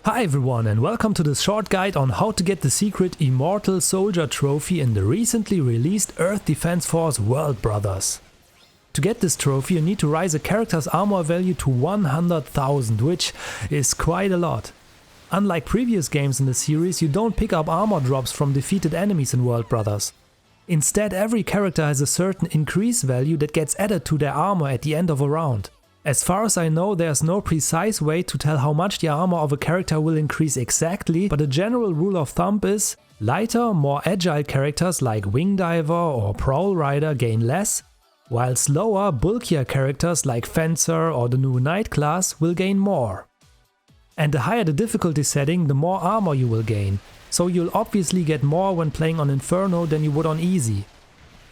Hi everyone and welcome to this short guide on how to get the secret Immortal Soldier trophy in the recently released Earth Defense Force World Brothers. To get this trophy you need to rise a character's armor value to 100,000, which is quite a lot. Unlike previous games in the series, you don't pick up armor drops from defeated enemies in World Brothers. Instead, every character has a certain increase value that gets added to their armor at the end of a round. As far as I know, there's no precise way to tell how much the armor of a character will increase exactly, but a general rule of thumb is lighter, more agile characters like Wing Diver or Prowl Rider gain less, while slower, bulkier characters like Fencer or the new Knight class will gain more. And the higher the difficulty setting, the more armor you will gain, so you'll obviously get more when playing on Inferno than you would on Easy.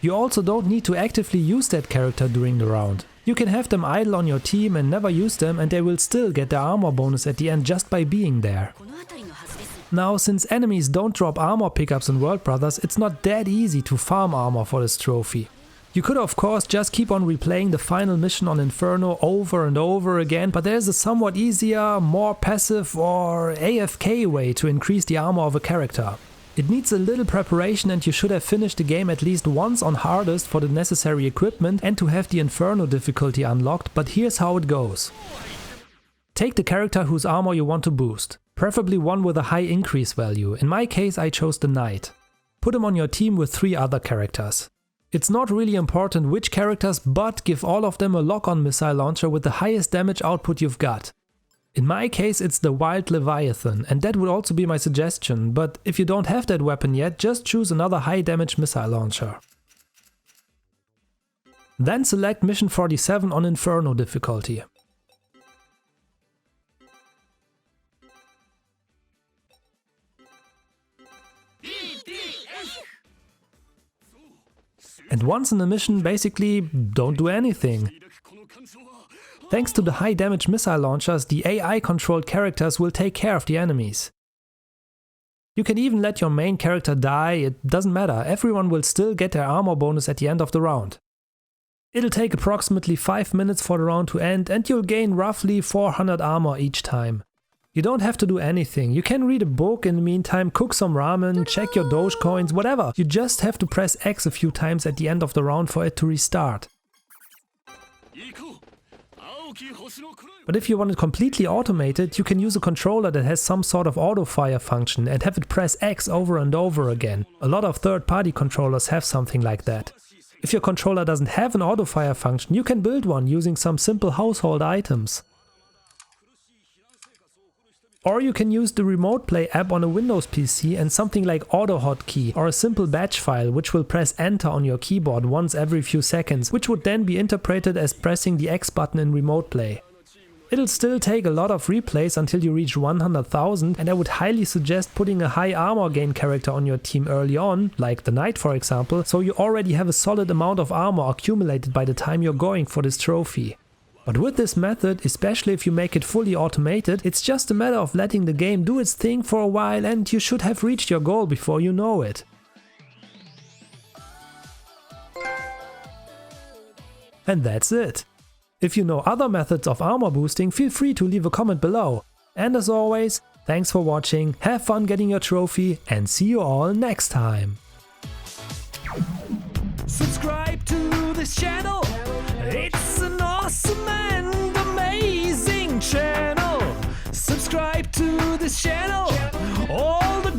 You also don't need to actively use that character during the round. You can have them idle on your team and never use them, and they will still get their armor bonus at the end just by being there. Now, since enemies don't drop armor pickups in World Brothers, it's not that easy to farm armor for this trophy. You could of course just keep on replaying the final mission on Inferno over and over again, but there's a somewhat easier, more passive or AFK way to increase the armor of a character. It needs a little preparation and you should have finished the game at least once on hardest for the necessary equipment and to have the Inferno difficulty unlocked, but here's how it goes. Take the character whose armor you want to boost, preferably one with a high increase value. In my case I chose the Knight. Put him on your team with 3 other characters. It's not really important which characters, but give all of them a lock-on missile launcher with the highest damage output you've got. In my case it's the Wild Leviathan, and that would also be my suggestion, but if you don't have that weapon yet, just choose another high damage missile launcher. Then select Mission 47 on Inferno difficulty. And once in the mission, basically don't do anything. Thanks to the high damage missile launchers, the AI controlled characters will take care of the enemies. You can even let your main character die, it doesn't matter, everyone will still get their armor bonus at the end of the round. It'll take approximately 5 minutes for the round to end and you'll gain roughly 400 armor each time. You don't have to do anything, you can read a book in the meantime, cook some ramen, check your Dogecoins, whatever. You just have to press X a few times at the end of the round for it to restart. But if you want it completely automated, you can use a controller that has some sort of auto-fire function and have it press X over and over again. A lot of third-party controllers have something like that. If your controller doesn't have an auto-fire function, you can build one using some simple household items. Or you can use the Remote Play app on a Windows PC and something like AutoHotkey or a simple batch file which will press Enter on your keyboard once every few seconds, which would then be interpreted as pressing the X button in Remote Play. It'll still take a lot of replays until you reach 100,000, and I would highly suggest putting a high armor gain character on your team early on, like the Knight for example, so you already have a solid amount of armor accumulated by the time you're going for this trophy. But with this method, especially if you make it fully automated, it's just a matter of letting the game do its thing for a while and you should have reached your goal before you know it. And that's it. If you know other methods of armor boosting, feel free to leave a comment below. And as always, thanks for watching, have fun getting your trophy, and see you all next time. Subscribe to this channel, it's an awesome and amazing channel. Subscribe to this channel all the